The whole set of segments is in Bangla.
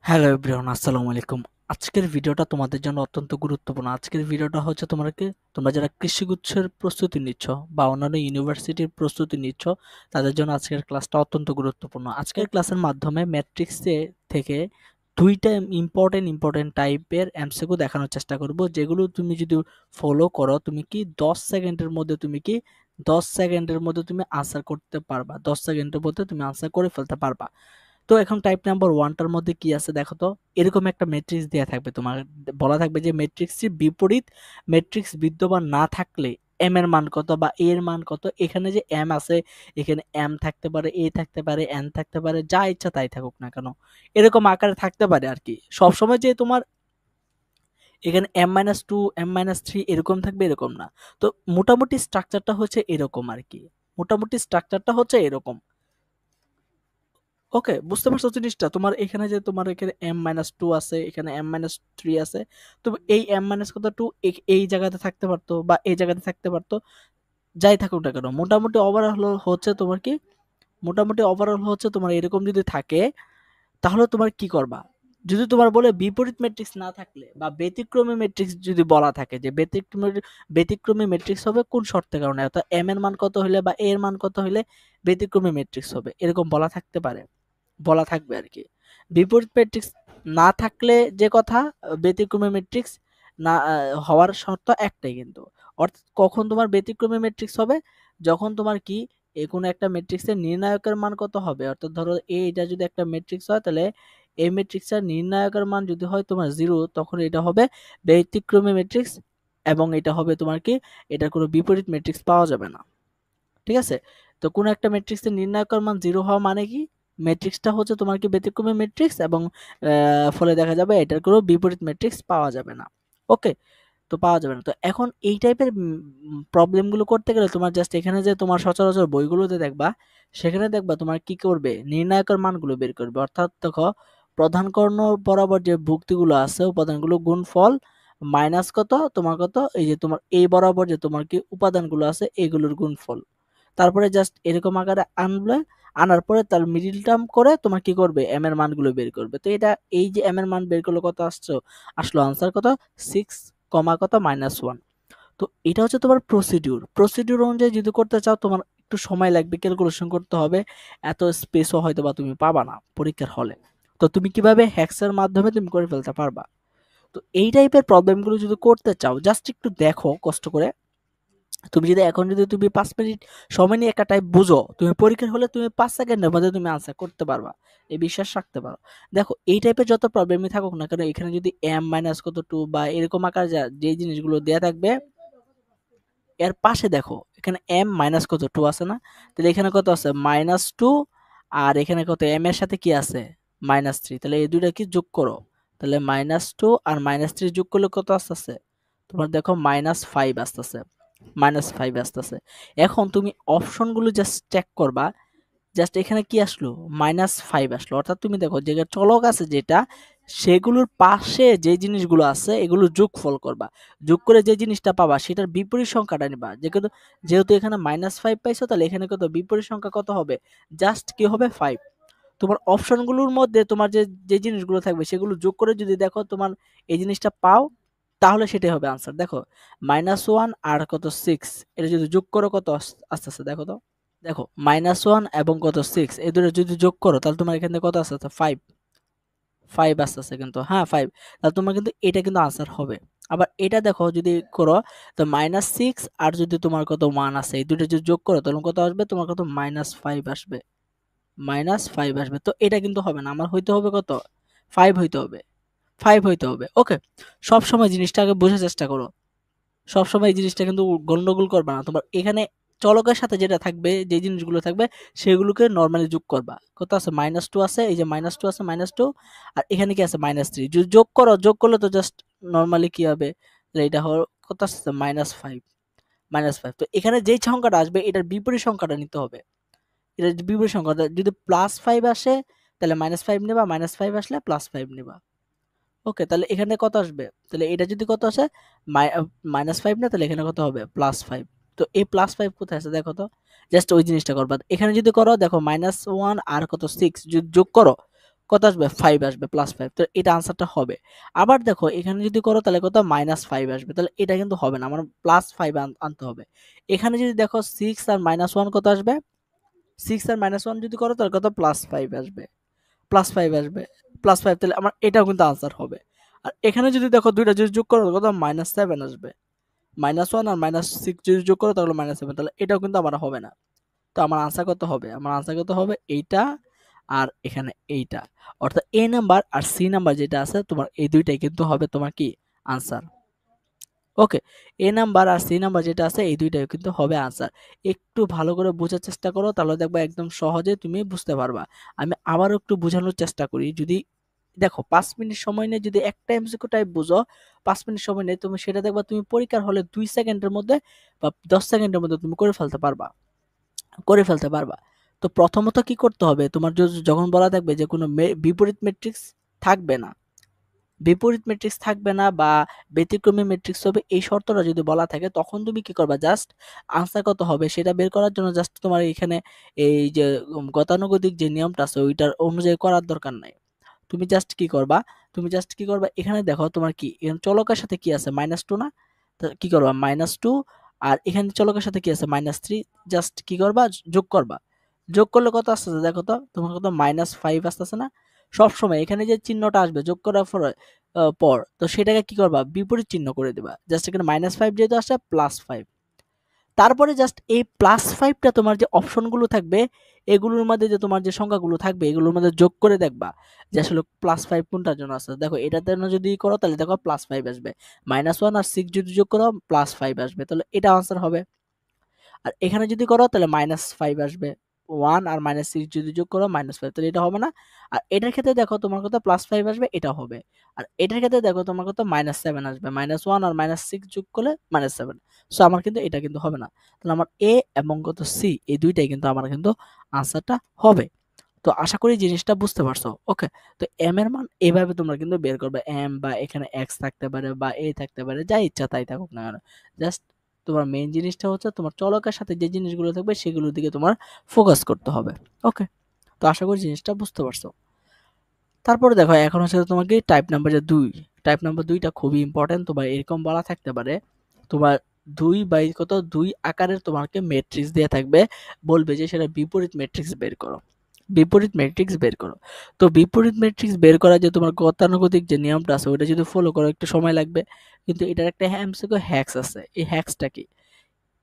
হ্যালো এভরিওয়ান, আসসালামু আলাইকুম। আজকের ভিডিওটা তোমাদের জন্য অত্যন্ত গুরুত্বপূর্ণ। আজকের ভিডিওটা হচ্ছে তোমরা যারা কৃষিগুচ্ছের প্রস্তুতি নিচ্ছ বা অন্যান্য ইউনিভার্সিটির প্রস্তুতি নিচ্ছ, তাদের জন্য আজকের ক্লাসটা অত্যন্ত গুরুত্বপূর্ণ। আজকের ক্লাসের মাধ্যমে ম্যাট্রিক্সে থেকে দুইটা ইম্পর্টেন্ট টাইপের এমসিকিউ দেখানোর চেষ্টা করব, যেগুলো তুমি যদি ফলো করো তুমি কি 10 সেকেন্ডের মধ্যে তুমি আনসার করতে পারবা। 10 সেকেন্ডের মধ্যে তুমি আনসার করে ফেলতে পারবা। তো এখন টাইপ নাম্বার 1টার মধ্যে কি আছে দেখো তো। এরকম একটা ম্যাট্রিক্স দেয়া থাকবে, তোমার বলা থাকবে যে ম্যাট্রিক্সটির বিপরীত ম্যাট্রিক্স বিদ্যমান না থাকলে এম এর মান কত বা এ এর মান কত। এখানে যে এম আছে, এখানে এম থাকতে পারে, এ থাকতে পারে, এন থাকতে পারে, যা ইচ্ছা তাই থাকুক না কেন, এরকম আকারে থাকতে পারে আর কি। সবসময় যে তোমার এখানে M-2 M-3 এরকম থাকবে এরকম না। তো মোটামুটি স্ট্রাকচারটা হচ্ছে এরকম আর কি। মোটামুটি স্ট্রাকচারটা হচ্ছে এরকম। ওকে, বুঝতে পারছো জিনিসটা? তোমার এখানে যে তোমার এখানে M-2 আছে, এখানে M-3 আছে। তো এই M মাইনাস কত 2 এই জায়গাতে থাকতে পারতো বা এই জায়গাতে থাকতে পারতো, যাই থাকুক না কেন। মোটামুটি ওভারঅল হচ্ছে তোমার এরকম যদি থাকে, তাহলে তোমার কি করবা? যদি তোমার বলে বিপরীত ম্যাট্রিক্স না থাকলে বা ব্যতিক্রমী ম্যাট্রিক্স যদি বলা থাকে, যে ব্যতিক্রমী ম্যাট্রিক্স হবে কোন শর্তের কারণে, অর্থাৎ এম এর মান কত হলে বা এ এর মান কত হলে ব্যতিক্রমী ম্যাট্রিক্স হবে, এরকম বলা থাকতে পারে, বলা থাকবে আর কি। বিপরীত ম্যাট্রিক্স না থাকলে যে কথা, ব্যতিক্রমী ম্যাট্রিক্স না হওয়ার শর্ত একটাই কিন্তু। অর্থাৎ কখন তোমার ব্যতিক্রমী ম্যাট্রিক্স হবে, যখন তোমার কি কোনো একটা ম্যাট্রিক্সের নির্ণায়কের মান কত হবে। অর্থাৎ ধরো এটা যদি একটা ম্যাট্রিক্স হয়, তাহলে এই ম্যাট্রিক্সের নির্ণায়কের মান যদি হয় তোমার 0, তখন এটা হবে ব্যতিক্রমী ম্যাট্রিক্স। এবং এটা হবে তোমার কি, এটার কোনো বিপরীত ম্যাট্রিক্স পাওয়া যাবে না। ঠিক আছে? তো কোনো একটা ম্যাট্রিক্সের নির্ণায়কের মান 0 হওয়া মানে কি, ম্যাট্রিক্সটা হচ্ছে তোমার কি ব্যতিক্রমী ম্যাট্রিক্স, এবং ফলে দেখা যাবে এটার কোনো বিপরীত ম্যাট্রিক্স পাওয়া যাবে না। ওকে, তো পাওয়া যাবে না। তো এখন এই টাইপের প্রবলেমগুলো করতে গেলে তোমার জাস্ট এখানে যে তোমার সচরাচর বইগুলোতে দেখবা, সেখানে দেখবা তোমার কি করবে, নির্ণায়কের মানগুলো বের করবে। অর্থাৎ দেখো, প্রধান কর্ণ বরাবর যে ভুক্তিগুলো আছে, উপাদানগুলো গুণফল মাইনাস কত তোমার কত, এই যে তোমার এই বরাবর যে তোমার কি উপাদানগুলো আছে এগুলোর গুণফল। তারপরে জাস্ট এরকম আকারে আনবে, আনার পরে তার মিডিল টার্ম করে তোমার কি করবে, এম এর মানগুলো বের করবে। তো এটা, এই যে এম এর মান বের করলে কত আসলো আনসার কত, 6 কমা কত -1। তো এটা হচ্ছে তোমার প্রসিডিউর অনুযায়ী যদি করতে চাও, তোমার একটু সময় লাগবে, ক্যালকুলেশন করতে হবে, এত স্পেসও হয়তো বা তুমি পাবা না পরীক্ষার হলে। তো তুমি কিভাবে হ্যাক্সের মাধ্যমে তুমি করে ফেলতে পারবা। তো এই টাইপের প্রবলেমগুলো যদি করতে চাও, জাস্ট একটু দেখো কষ্ট করে। তুমি যদি এখন যদি তুমি 5 মিনিট সময় নিয়ে একটা টাইপ বুঝো, তুমি পরীক্ষার হলে তুমি 5 সেকেন্ডের মধ্যে তুমি আনসার করতে পারবা, এই বিশ্বাস রাখতে পারো। দেখো, এই টাইপের যত প্রবলেমই থাকুক না কেন, এখানে যদি এম মাইনাস কত 2 বা এরকম আকার যে জিনিসগুলো দেয়া থাকবে, এর পাশে দেখো এখানে এম মাইনাস কত 2 আছে না, তাহলে এখানে কত আছে -2, আর এখানে কত এম এর সাথে কি আছে -3, তাহলে এই দুইটা কি যোগ করো, তাহলে -2 আর -3 যোগ করলে কত আসতেছে, তোমার দেখো -5 আসতেছে, -5 আসতেছে। এখন তুমি অপশনগুলো জাস্ট চেক করবা, জাস্ট এখানে কি আসলো, -5 আসলো। অর্থাৎ তুমি দেখো যে চলক আছে যেটা, সেগুলোর পাশে যে জিনিসগুলো আছে এগুলো যোগফল করবা, যোগ করে যে জিনিসটা পাবা সেটার বিপরীত সংখ্যাটা নিবা। যেহেতু এখানে -5 পাইছো, তাহলে এখানে কত বিপরীত সংখ্যা কত হবে, জাস্ট কি হবে 5। তোমার অপশনগুলোর মধ্যে তোমার যে যে জিনিসগুলো থাকবে সেগুলো যোগ করে যদি দেখো তোমার এই জিনিসটা পাও, তাহলে সেটাই হবে আনসার। দেখো, -1 আর কত 6, এটা যদি যোগ করো কত আসতেছে দেখো তো। দেখো, -1 এবং কত 6, এই দুটো যদি যোগ করো, তাহলে তোমার এখান থেকে কত আসতেছে 5, 5 আসতেছে কিন্তু, হ্যাঁ 5। তাহলে তোমার কিন্তু এটা কিন্তু আনসার হবে। আবার এটা দেখো যদি করো, তো -6 আর যদি তোমার কত 1 আছে, এই দুটো যদি যোগ করো তাহলে কত আসবে, তোমার কত -5 আসবে, -5 আসবে। তো এটা কিন্তু হবে না, আমার হইতে হবে কত, 5 হইতে হবে, 5 হইতে হবে। ওকে, সবসময় জিনিসটাকে বোঝার চেষ্টা করো, সবসময় এই জিনিসটা কিন্তু গন্ডগোল করবা না। তোমার এখানে চলকের সাথে যেটা থাকবে, যে জিনিসগুলো থাকবে সেগুলোকে নরমালি যোগ করবা। কত আছে, -2 আছে, এই যে -2 আছে, -2, আর এখানে কি আছে -3, যদি যোগ করো, যোগ করলে তো জাস্ট নরমালি কি হবে, তাহলে এটা হলো কত আসছে -5, -5। তো এখানে যেই সংখ্যাটা আসবে এটার বিপরীত সংখ্যাটা নিতে হবে। এটার বিপরীত সংখ্যাটা যদি +5 আসে, তাহলে -5 নেবা, -5 আসলে +5 নেবা। ওকে, তাহলে এখানে কত আসবে, তাহলে এটা যদি কত আসে -5 না, তাহলে এখানে কত হবে +5। তো এই +5 কোথায় আছে দেখো তো, জাস্ট ওই জিনিসটা করবা। এখানে যদি করো দেখো, -1 আর কত 6 যদি যোগ করো, কত আসবে? 5 আসবে, +5। তো এটা আনসারটা হবে। আবার দেখো এখানে যদি করো তাহলে কত? -5 আসবে। তাহলে এটা কিন্তু হবে না। আমার +5 আনতে হবে। এখানে যদি দেখো 6 আর -1 কত আসবে? 6 আর -1 যদি করো তাহলে কত? +5 আসবে। +5 আসবে। +5 তাহলে আমার এটাও কিন্তু আনসার হবে। আর এখানে যদি দেখো ২ টা যদি যোগ করো কত? -7 আসবে। -1 আর -6 যদি যোগ করো তাহলে -7, তাহলে এটাও কিন্তু আমার হবে না। তো আমার আনসার কত হবে? আমার আনসার কত হবে? এইটা আর এখানে এইটা। অর্থাৎ এ নাম্বার আর সি নাম্বার যেটা আছে তোমার এই দুইটাই কিন্তু হবে তোমার কি? আনসার। ওকে। এ নাম্বার আর সি নাম্বার যেটা আছে এই দুইটাই কিন্তু হবে আনসার। একটু ভালো করে বোঝার চেষ্টা করো, তাহলে দেখবা একদম সহজে তুমি বুঝতে পারবা। আমি আবারও একটু বোঝানোর চেষ্টা করি। যদি দেখো ৫ মিনিট সময় নিয়ে যদি একটা এমসিকিউ টাইপ বুঝো, ৫ মিনিট সময় নিয়ে তুমি সেটা দেখবা তুমি পরীক্ষার হলে ২ সেকেন্ডের মধ্যে বা ১০ সেকেন্ডের মধ্যে তুমি করে ফেলতে পারবা। তো প্রথমত কি করতে হবে? তোমার যখন বলা থাকবে যে কোনো বিপরীত ম্যাট্রিক্স থাকবে না, বা ব্যতিক্রমী ম্যাট্রিক্স হবে, এই শর্তটা যদি বলা থাকে তখন তুমি কি করবা? জাস্ট আনসার কত হবে সেটা বের করার জন্য জাস্ট তোমার এখানে এই যে গতানুগতিক যে নিয়মটা আছে ওইটার অনুযায়ী করার দরকার নাই। তুমি জাস্ট কি করবা? এখানে দেখো তোমার কি এখানে চলকের সাথে কি আছে? -2 না? তো কি করবা? -2 আর এখানে চলকের সাথে কি আছে? -3। জাস্ট কি করবা? যোগ করবা। যোগ করলে কত আসতেছে দেখো তো? তোমার কত? -5 আসতেছে না? সবসময় এখানে যে চিহ্নটা আসবে যোগ করার পর তো সেটাকে কি করবা? বিপরীত চিহ্ন করে দিবা। জাস্ট এখানে -5 যেহেতু আসছে +5। তারপরে জাস্ট এই +5 টা তোমার যে অপশনগুলো থাকবে এগুলোর মধ্যে যে তোমার যে সংখ্যাগুলো থাকবে এগুলোর মধ্যে যোগ করে দেখবা যে আসলে +5 কোনটার জন্য আছে। দেখো এটার জন্য যদি করো তাহলে দেখো +5 আসবে। -1 আর 6 যদি যোগ করো +5 আসবে। তাহলে এটা আনসার হবে। আর এখানে যদি করো তাহলে -5 আসবে। 1 আর -6 যদি যোগ করো -5, তাহলে এটা হবে না? আর এটার ক্ষেত্রে দেখো তোমার কত? +5 আসবে, এটা হবে। আর এটার ক্ষেত্রে দেখো তোমার কত? -7 আসবে। -1 আর -6 যোগ করলে -7। সো আমার কিন্তু এটা কিন্তু হবে না। তাহলে আমার এ এবং কত? সি এই দুইটাই কিন্তু আমার কিন্তু আনসারটা হবে। তো আশা করি জিনিসটা বুঝতে পারছো। ওকে। তো এম এর মান এভাবে তোমরা কিন্তু বের করবে। এম বা এখানে এক্স থাকতে পারে বা এ থাকতে পারে, যা ইচ্ছা তাই থাকুক না কেন। জাস্ট তোমার মেইন জিনিসটা হচ্ছে তোমার চলকের সাথে যে জিনিসগুলো থাকবে সেগুলোর দিকে তোমার ফোকাস করতে হবে। ওকে। তো আশা করি জিনিসটা বুঝতে পারছো। তারপরে দেখো এখন হচ্ছে তোমাকে টাইপ নাম্বার যে ২। টাইপ নাম্বার ২ টা খুবই ইম্পর্টেন্ট। তোমার এরকম বলা থাকতে পারে তোমার ২ বাই কত? ২ আকারের তোমাকে ম্যাট্রিক্স দেয়া থাকবে। বলবে যে সেটা বিপরীত ম্যাট্রিক্স বের করো। বিপরীত ম্যাট্রিক্স বের করো। তো বিপরীত ম্যাট্রিক্স বের করার যে তোমার গতানুগতিক যে নিয়মটা আছে ওটা যদি ফলো করো একটু সময় লাগবে। কিন্তু এটার একটা এমসিকিউ হ্যাক্স আছে। এই হ্যাক্সটা কি?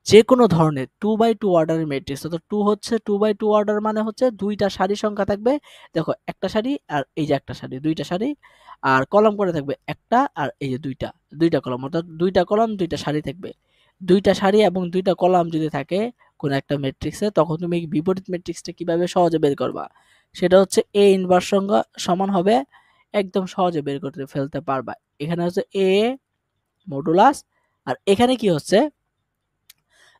যেকোনো ধরনের 2 বাই 2 অর্ডারের ম্যাট্রিক্স, অর্থাৎ 2 হচ্ছে 2 বাই 2 অর্ডার মানে হচ্ছে ২ টা সারি সংখ্যা থাকবে। দেখো একটা সারি আর এই যে একটা সারি, ২ টা সারি আর কলাম করে থাকবে একটা আর এই যে ২ টা কলাম, অর্থাৎ ২ টা কলাম ২ টা সারি থাকবে। ২ টা সারি এবং ২ টা কলাম যদি থাকে কোন একটা ম্যাট্রিক্সে তখন তুমি বিপরীত ম্যাট্রিক্সটা কিভাবে সহজে বের করবা? সেটা হচ্ছে A ইনভার্স সংখ্যা সমান হবে, একদম সহজে বের করতে ফেলতে পারবা। এখানে হচ্ছে A মডুলাস আর এখানে কি হচ্ছে?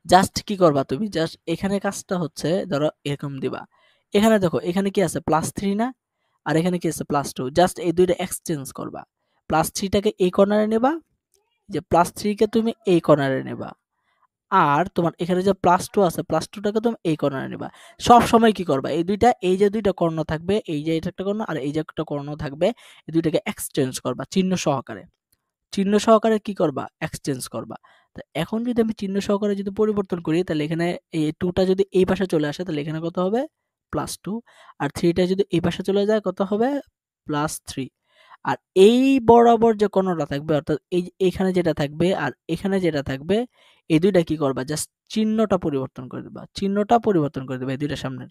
জাস্ট কি করবা তুমি? জাস্ট এখানে কাজটা হচ্ছে ধরো এরকম দিবা। এখানে দেখো এখানে কি আছে? +3 না? আর এখানে কি আছে? +2। জাস্ট এই ২ টা এক্সচেঞ্জ করবা। +3 টাকে এই কর্নারে নিবা, যে +3 কে তুমি এই কর্নারে নিবা। আর তোমার এখানে যে +2 আছে, +2 টাকে তুমি এই কর্নারে নিবা। সবসময় কি করবা? এই যে ২ টা কর্ণ থাকবে, এই যে এটা একটা কর্ণ আর এই যে একটা কর্ণ থাকবে, এই ২ টাকে এক্সচেঞ্জ করবা চিহ্ন সহকারে। চিহ্ন সহকারে কি করবা? এক্সচেঞ্জ করবা। তো এখন যদি আমি চিহ্ন সহকারে যদি পরিবর্তন করি তাহলে এখানে এই 2 টা যদি এই পাশে চলে আসে তাহলে এখানে কত হবে? +2 আর 3 টা যদি এই পাশে চলে যায় কত হবে? +3 আর এই বরাবর যে কোণটা থাকবে অর্থাৎ এই এখানে যেটা থাকবে আর এখানে যেটা থাকবে এই ২ টা কি করবা? জাস্ট চিহ্নটা পরিবর্তন করে দিবা। চিহ্নটা পরিবর্তন করে দিবা এই ২ টার সামনের।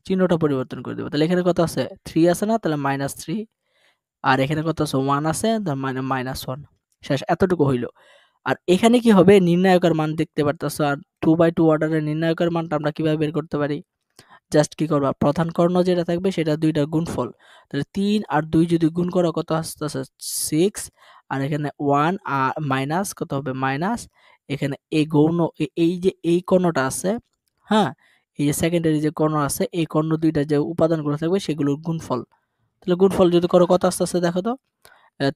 চিহ্নটা পরিবর্তন করে দিবা। তাহলে এখানে কত আছে? 3 আছে না? তাহলে -3 আর এখানে কত আছে? 1 আছে তার মানে -1 শেষ এতটুকু হইল। আর এখানে কি হবে? নির্ণায়কের মান দেখতে পারতেছো। আর 2 বাই 2 অর্ডারের নির্ণায়কের মানটা আমরা কিভাবে বের করতে পারি? জাস্ট কি করবা? প্রধান কর্ণ যেটা থাকবে সেটা ২ টার গুণফল। তাহলে ৩ আর ২ যদি গুণ করো কত আসতেছে? 6 আর এখানে 1 মাইনাস কত হবে? মাইনাস এখানে এই গৌণ এই যে এই কর্ণটা আছে, হ্যাঁ? এই যে সেকেন্ডারি যে কর্ণ আছে এই কর্ণ ২ টার যে উপাদানগুলো থাকবে সেগুলোর গুণফল। তাহলে গুণফল যদি করো কত আসতেছে দেখো তো?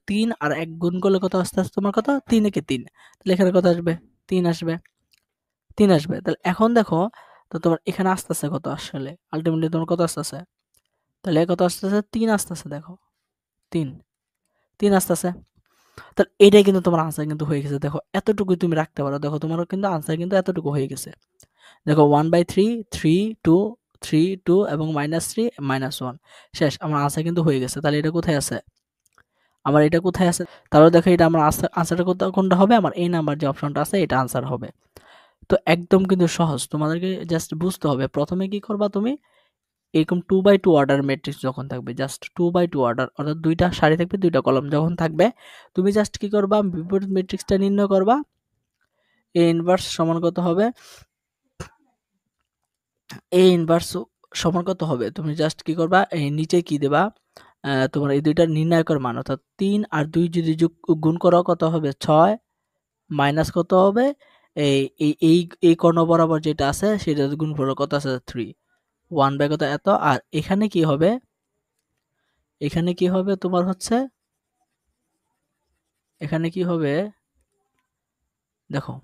৩ আর ১ গুণ করলে কত আসতেছে তোমার কত? ৩ একে ৩। তাহলে এখানে কত আসবে? ৩ আসবে। ৩ আসবে। তাহলে এখন দেখো তো তোমার এখানে আসতেছে কত আসলে? আল্টিমেটলি তোমার কত আসতেছে? তাহলে কত আসতেছে? 3 আসতেছে, দেখো 3 3 আসতেছে। তাহলে এটাই কিন্তু তোমার আনসার কিন্তু হয়ে গেছে। দেখো এতটুকুই তুমি রাখতে পারো। দেখো তোমারও কিন্তু আনসার কিন্তু এতটুকু হয়ে গেছে। দেখো 1/3, 3, 2, 3, 2 এবং -3, -1 শেষ। আমার আনসার কিন্তু হয়ে গেছে। তাহলে এটা কোথায় আছে? আমার এটা কোথায় আছে? তাহলে দেখো এটা আমার আনসারটা কোনটা হবে? আমার এই নাম্বার যে অপশনটা আছে এটা আনসার হবে। তো একদম কিন্তু সহজ। তোমাদেরকে জাস্ট বুঝতে হবে। প্রথমে কি করবা তুমি? এরকম 2/2 অর্ডার ম্যাট্রিক্স যখন থাকবে, জাস্ট 2/2 অর্ডার অর্থাৎ 2টা সারি থাকবে, 2টা কলাম যখন থাকবে, তুমি জাস্ট কি করবা? বিপরীত ম্যাট্রিক্সটা নির্ণয় করবা। এ ইনভার্স সমান কত হবে? এ ইনভার্স সমান কত হবে? তুমি জাস্ট কি করবা? এই নিচে কি দেবা? তোমার এই দুইটার নির্ণায়কের মান অর্থাৎ 3 আর 2 যদি গুণ করো কত হবে? 6 মাইনাস কত হবে? এই এই এই এই কর্ণ বরাবর যেটা আছে সেটা গুণ করো কত আছে? 3 1/, কত এত। আর এখানে কি হবে? এখানে কি হবে তোমার হচ্ছে? এখানে কি হবে? দেখো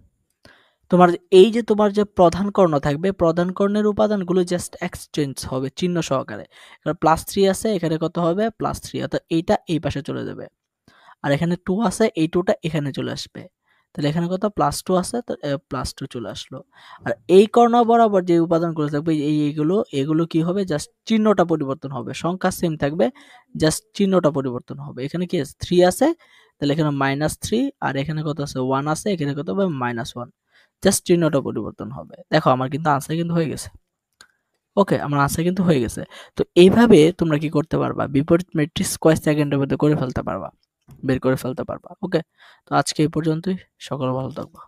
তোমার এই যে তোমার যে প্রধান কর্ণ থাকবে, প্রধান কর্ণের উপাদানগুলো জাস্ট এক্সচেঞ্জ হবে চিহ্ন সহকারে। এখানে +3 আছে, এখানে কত হবে? +3, অর্থাৎ এইটা এই পাশে চলে যাবে। আর এখানে 2 আছে, এই 2টা এখানে চলে আসবে। তাহলে এখানে কত? +2 আছে, তো +2 চলে আসলো। আর এই কর্ণ বরাবর যে উপাদানগুলো থাকবে এগুলো কি হবে? জাস্ট চিহ্নটা পরিবর্তন হবে। সংখ্যা সেম থাকবে, জাস্ট চিহ্নটা পরিবর্তন হবে। এখানে কি আছে? 3 আছে, তাহলে এখানে -3, আর এখানে কত আছে? 1 আছে, এখানে কত হবে? -1, জাস্ট চিহ্নটা পরিবর্তন হবে। দেখো আমার কিন্তু আনসার কিন্তু হয়ে গেছে। ওকে, আমার আনসার কিন্তু হয়ে গেছে। তো এইভাবে তোমরা কি করতে পারবা? বিপরীত ম্যাট্রিক্স কয় সেকেন্ডের মধ্যে করে ফেলতে পারবা, বের করে ফেলতে পারবা। ওকে, তো আজকে এই পর্যন্তই। সকলে ভালো থাকবা।